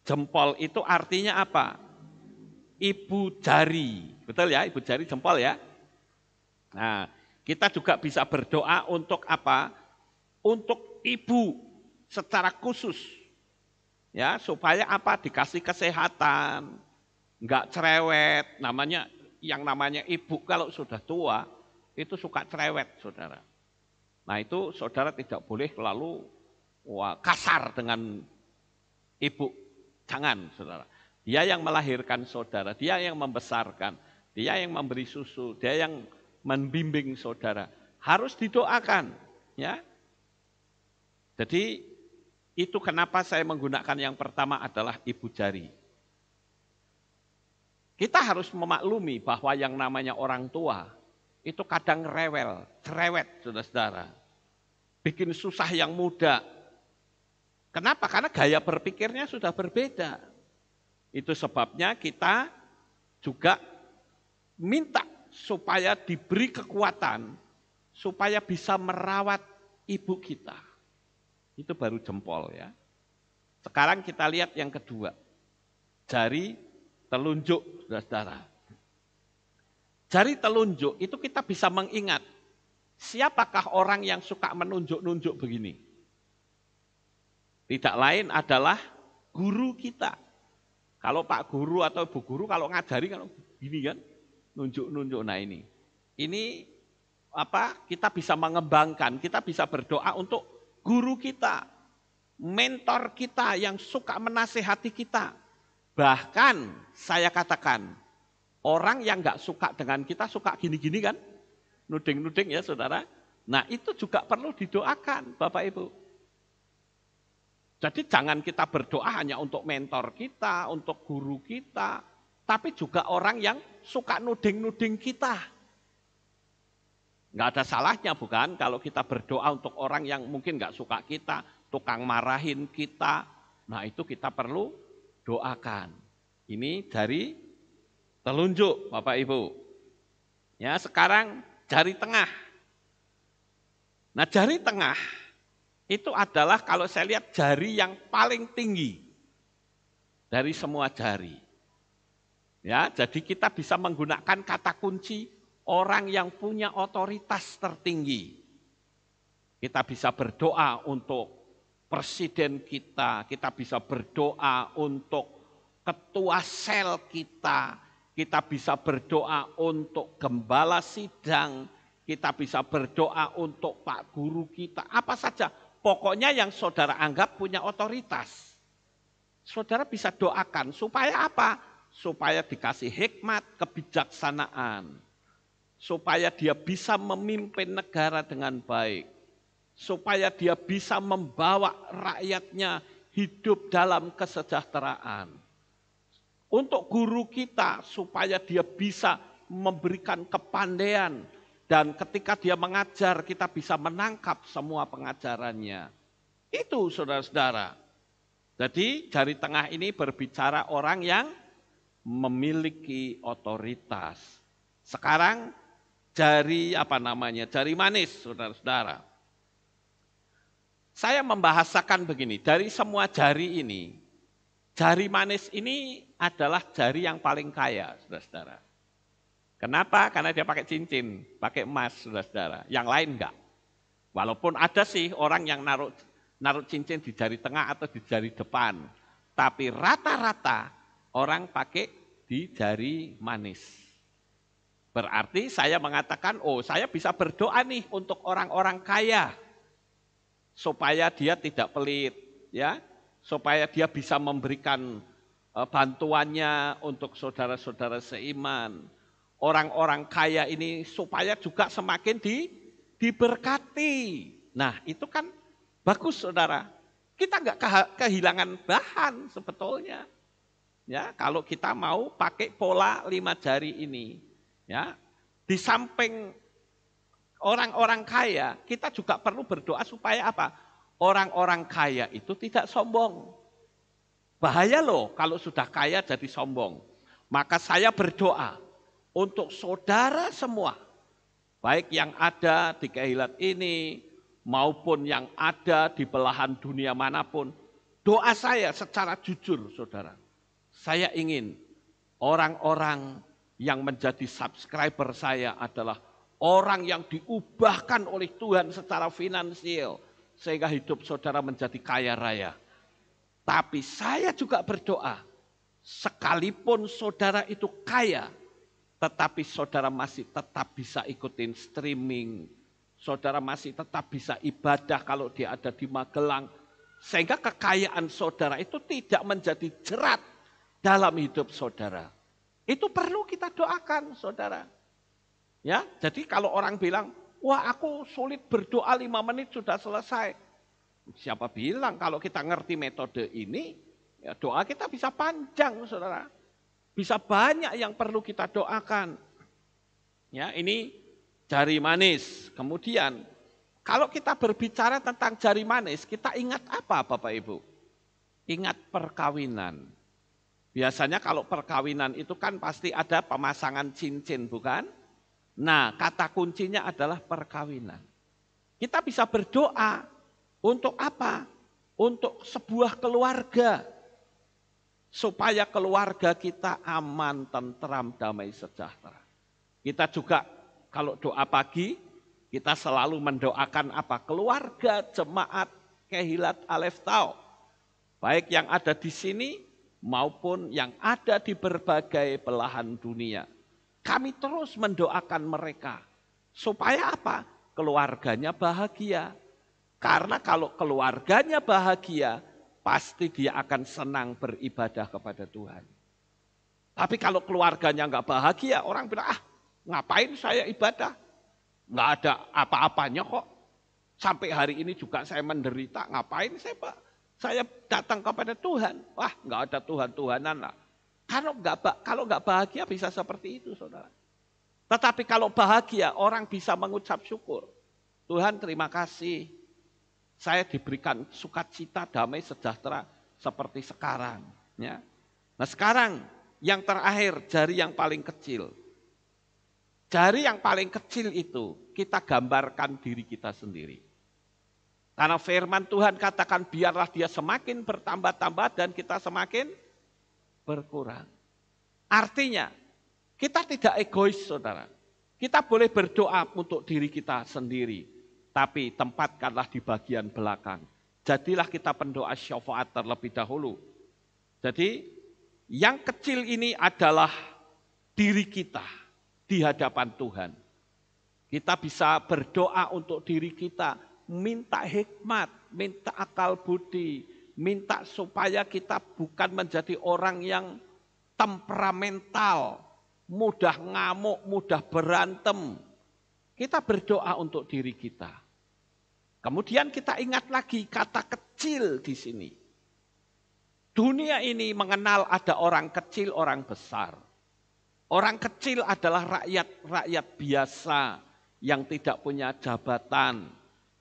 Jempol itu artinya apa? Ibu jari. Betul ya, ibu jari jempol ya. Nah, kita juga bisa berdoa untuk apa? Untuk ibu secara khusus. Ya, supaya apa? Dikasih kesehatan, enggak cerewet. Yang namanya ibu kalau sudah tua itu suka cerewet, saudara. Nah, itu saudara tidak boleh lalu kasar dengan ibu. Jangan, saudara. Dia yang melahirkan saudara, dia yang membesarkan, dia yang memberi susu, dia yang membimbing saudara. Harus didoakan, ya. Jadi itu kenapa saya menggunakan yang pertama adalah ibu jari. Kita harus memaklumi bahwa yang namanya orang tua itu kadang rewel, cerewet, saudara-saudara. Bikin susah yang muda. Kenapa? Karena gaya berpikirnya sudah berbeda. Itu sebabnya kita juga minta supaya diberi kekuatan, supaya bisa merawat ibu kita. Itu baru jempol ya. Sekarang kita lihat yang kedua. Jari telunjuk, saudara-saudara. Jari telunjuk itu kita bisa mengingat. Siapakah orang yang suka menunjuk-nunjuk begini? Tidak lain adalah guru kita. Kalau Pak Guru atau Bu Guru kalau ngajari kan gini kan. Nunjuk-nunjuk. Nah ini. Ini apa? Kita bisa mengembangkan, kita bisa berdoa untuk guru kita, mentor kita yang suka menasehati kita. Bahkan saya katakan, orang yang gak suka dengan kita suka gini-gini kan, nuding-nuding ya saudara. Nah itu juga perlu didoakan Bapak Ibu. Jadi jangan kita berdoa hanya untuk mentor kita, untuk guru kita, tapi juga orang yang suka nuding-nuding kita. Nggak ada salahnya bukan kalau kita berdoa untuk orang yang mungkin nggak suka kita, tukang marahin kita. Nah itu kita perlu doakan. Ini jari telunjuk Bapak Ibu. Ya sekarang jari tengah. Nah jari tengah itu adalah kalau saya lihat jari yang paling tinggi dari semua jari. Ya jadi kita bisa menggunakan kata kunci orang yang punya otoritas tertinggi. Kita bisa berdoa untuk presiden kita bisa berdoa untuk ketua sel kita bisa berdoa untuk gembala sidang, kita bisa berdoa untuk Pak Guru kita, apa saja. Pokoknya yang saudara anggap punya otoritas. Saudara bisa doakan supaya apa? Supaya dikasih hikmat, kebijaksanaan. Supaya dia bisa memimpin negara dengan baik, supaya dia bisa membawa rakyatnya hidup dalam kesejahteraan. Untuk guru kita, supaya dia bisa memberikan kepandaian, dan ketika dia mengajar, kita bisa menangkap semua pengajarannya. Itu saudara-saudara. Jadi jari tengah ini berbicara orang yang memiliki otoritas. Sekarang jari jari manis, saudara-saudara. Saya membahasakan begini, dari semua jari ini, jari manis ini adalah jari yang paling kaya, saudara-saudara. Kenapa? Karena dia pakai cincin, pakai emas, saudara-saudara. Yang lain enggak. Walaupun ada sih orang yang naruh cincin di jari tengah atau di jari depan. Tapi rata-rata orang pakai di jari manis. Berarti saya mengatakan, saya bisa berdoa nih untuk orang-orang kaya. Supaya dia tidak pelit, ya, supaya dia bisa memberikan bantuannya untuk saudara-saudara seiman. Orang-orang kaya ini supaya juga semakin diberkati. Nah itu kan bagus saudara. Kita nggak kehilangan bahan sebetulnya. Ya, kalau kita mau pakai pola 5 jari ini. Ya, di samping orang-orang kaya, kita juga perlu berdoa supaya apa? orang-orang kaya itu tidak sombong. Bahaya loh kalau sudah kaya jadi sombong. Maka saya berdoa untuk saudara semua, baik yang ada di Kehilat ini maupun yang ada di belahan dunia manapun. Doa saya secara jujur, saudara. Saya ingin orang-orang yang menjadi subscriber saya adalah orang yang diubahkan oleh Tuhan secara finansial, sehingga hidup saudara menjadi kaya raya. Tapi saya juga berdoa, sekalipun saudara itu kaya, tetapi saudara masih tetap bisa ikutin streaming, saudara masih tetap bisa ibadah kalau dia ada di Magelang, sehingga kekayaan saudara itu tidak menjadi jerat dalam hidup saudara. Itu perlu kita doakan, saudara. Ya, jadi kalau orang bilang, wah aku sulit berdoa 5 menit sudah selesai. Siapa bilang kalau kita ngerti metode ini, ya doa kita bisa panjang, saudara. Bisa banyak yang perlu kita doakan. Ya, ini jari manis. Kemudian, kalau kita berbicara tentang jari manis, kita ingat apa Bapak Ibu? Ingat perkawinan. Biasanya kalau perkawinan itu kan pasti ada pemasangan cincin, bukan? Nah, kata kuncinya adalah perkawinan. Kita bisa berdoa untuk apa? Untuk sebuah keluarga. Supaya keluarga kita aman, tentram, damai, sejahtera. Kita juga kalau doa pagi, kita selalu mendoakan apa? Keluarga jemaat Kehilat Alef Tau. Baik yang ada di sini maupun yang ada di berbagai belahan dunia. Kami terus mendoakan mereka. Supaya apa? Keluarganya bahagia. Karena kalau keluarganya bahagia, pasti dia akan senang beribadah kepada Tuhan. Tapi kalau keluarganya enggak bahagia, orang bilang, ngapain saya ibadah? Enggak ada apa-apanya kok. Sampai hari ini juga saya menderita, ngapain saya datang kepada Tuhan? Wah, enggak ada Tuhan-Tuhanan lah. Kalau enggak bahagia bisa seperti itu, saudara. Tetapi kalau bahagia, orang bisa mengucap syukur. Tuhan terima kasih, saya diberikan sukacita, damai, sejahtera seperti sekarang. Ya. Nah sekarang yang terakhir, jari yang paling kecil. Jari yang paling kecil itu kita gambarkan diri kita sendiri. Karena firman Tuhan katakan biarlah dia semakin bertambah-tambah dan kita semakin berkurang. Artinya kita tidak egois, saudara. Kita boleh berdoa untuk diri kita sendiri. Tapi tempatkanlah di bagian belakang. Jadilah kita pendoa syafaat terlebih dahulu. Jadi yang kecil ini adalah diri kita di hadapan Tuhan. Kita bisa berdoa untuk diri kita, minta hikmat, minta akal budi, minta supaya kita bukan menjadi orang yang temperamental, mudah ngamuk, mudah berantem. Kita berdoa untuk diri kita. Kemudian kita ingat lagi kata kecil di sini. Dunia ini mengenal ada orang kecil, orang besar. Orang kecil adalah rakyat biasa yang tidak punya jabatan.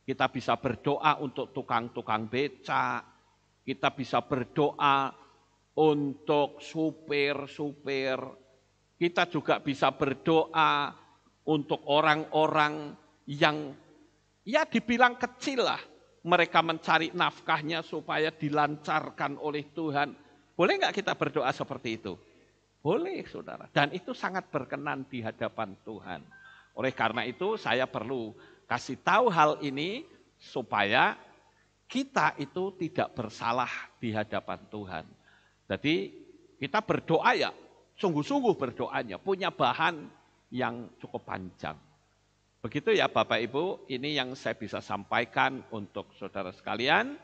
Kita bisa berdoa untuk tukang-tukang becak. Kita bisa berdoa untuk supir-supir. Kita juga bisa berdoa untuk orang-orang yang ya dibilang kecil lah. Mereka mencari nafkahnya supaya dilancarkan oleh Tuhan. Boleh nggak kita berdoa seperti itu? Boleh, saudara. Dan itu sangat berkenan di hadapan Tuhan. Oleh karena itu saya perlu kasih tahu hal ini supaya kita itu tidak bersalah di hadapan Tuhan. Jadi kita berdoa ya, sungguh-sungguh berdoanya, punya bahan yang cukup panjang. Begitu ya Bapak Ibu, ini yang saya bisa sampaikan untuk saudara sekalian.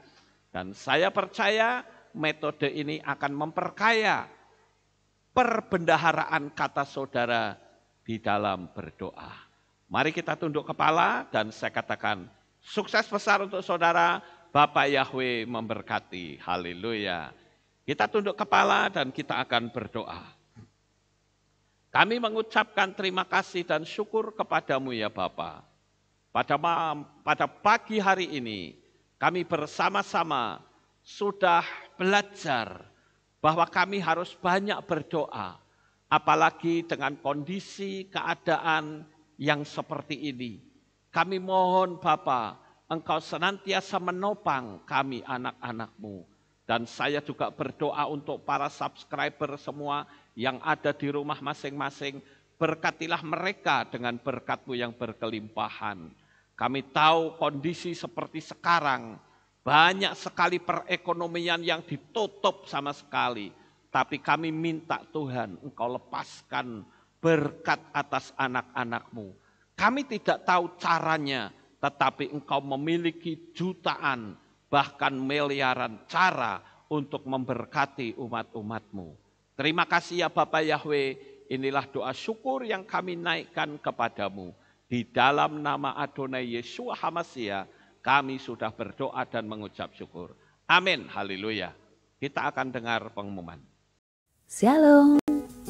Dan saya percaya metode ini akan memperkaya perbendaharaan kata saudara di dalam berdoa. Mari kita tunduk kepala dan saya katakan sukses besar untuk saudara, Bapak Yahweh memberkati. Haleluya. Kita tunduk kepala dan kita akan berdoa. Kami mengucapkan terima kasih dan syukur kepadamu ya Bapa. Pada pagi hari ini kami bersama-sama sudah belajar bahwa kami harus banyak berdoa, apalagi dengan kondisi keadaan yang seperti ini. Kami mohon Bapa, Engkau senantiasa menopang kami anak-anak-Mu. Dan saya juga berdoa untuk para subscriber semua yang ada di rumah masing-masing. Berkatilah mereka dengan berkat-Mu yang berkelimpahan. Kami tahu kondisi seperti sekarang, banyak sekali perekonomian yang ditutup sama sekali. Tapi kami minta Tuhan, Engkau lepaskan berkat atas anak-anak-Mu. Kami tidak tahu caranya, tetapi Engkau memiliki jutaan, bahkan miliaran cara untuk memberkati umat-umat-Mu. Terima kasih ya Bapa Yahweh, inilah doa syukur yang kami naikkan kepadamu. Di dalam nama Adonai Yeshua HaMashiach, kami sudah berdoa dan mengucap syukur. Amin, haleluya. Kita akan dengar pengumuman. Shalom,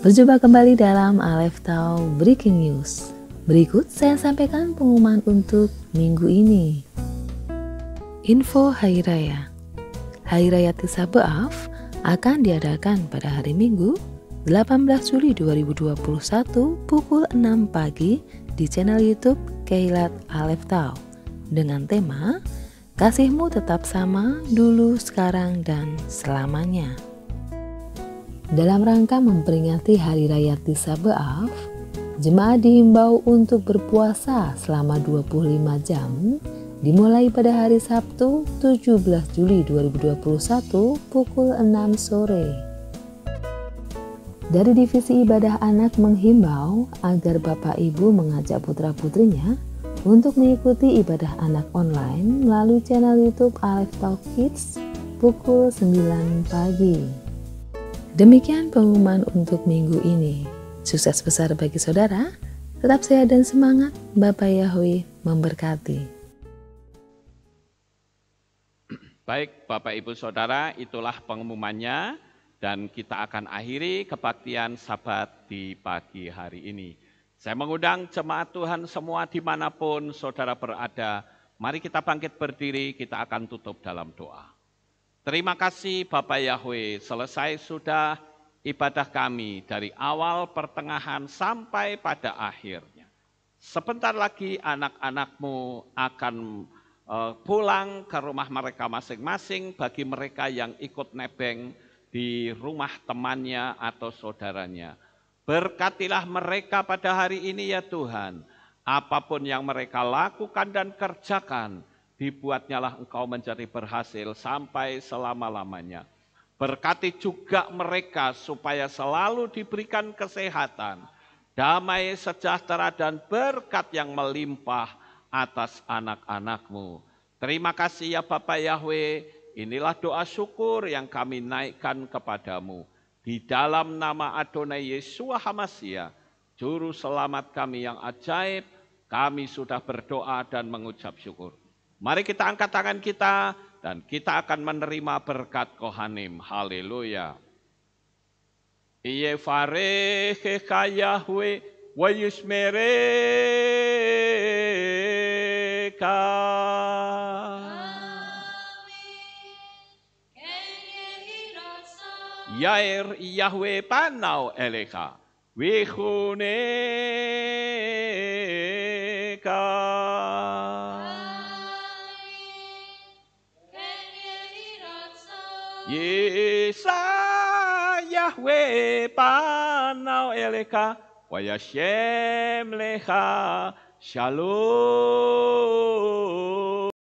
berjumpa kembali dalam Aleph Tau Breaking News. Berikut saya sampaikan pengumuman untuk minggu ini. Info Hari Raya. Hari Raya Tisha B'Av akan diadakan pada hari Minggu 18 Juli 2021 pukul 6 pagi di channel YouTube Keilat Aleph Tau dengan tema Kasihmu Tetap Sama Dulu, Sekarang, dan Selamanya. Dalam rangka memperingati Hari Raya Tisha B'Av, jemaat dihimbau untuk berpuasa selama 25 jam dimulai pada hari Sabtu 17 Juli 2021 pukul 6 sore. Dari Divisi Ibadah Anak menghimbau agar Bapak Ibu mengajak putra-putrinya untuk mengikuti ibadah anak online melalui channel YouTube Aleph Tau Kids pukul 9 pagi. Demikian pengumuman untuk minggu ini. Sukses besar bagi saudara, tetap sehat dan semangat, Bapak Yahweh memberkati. Baik Bapak Ibu Saudara, itulah pengumumannya dan kita akan akhiri kebaktian Sabat di pagi hari ini. Saya mengundang jemaat Tuhan semua dimanapun saudara berada, mari kita bangkit berdiri, kita akan tutup dalam doa. Terima kasih Bapak Yahweh, selesai sudah ibadah kami dari awal, pertengahan, sampai pada akhirnya. Sebentar lagi anak-anak-Mu akan pulang ke rumah mereka masing-masing bagi mereka yang ikut nebeng di rumah temannya atau saudaranya. Berkatilah mereka pada hari ini ya Tuhan. Apapun yang mereka lakukan dan kerjakan, dibuatnyalah Engkau menjadi berhasil sampai selama-lamanya. Berkati juga mereka supaya selalu diberikan kesehatan, damai, sejahtera, dan berkat yang melimpah atas anak-anak-Mu. Terima kasih ya Bapak Yahweh, inilah doa syukur yang kami naikkan kepadamu. Di dalam nama Adonai Yeshua HaMashiach, Juru Selamat kami yang ajaib, kami sudah berdoa dan mengucap syukur. Mari kita angkat tangan kita, dan kita akan menerima berkat Kohanim. Haleluya. Yevarechecha Yahweh wa yishmereka. Yair Yahweh panau elecha vichuneka. Yesa Yahweh panau elecha wa yashem lecha shalom.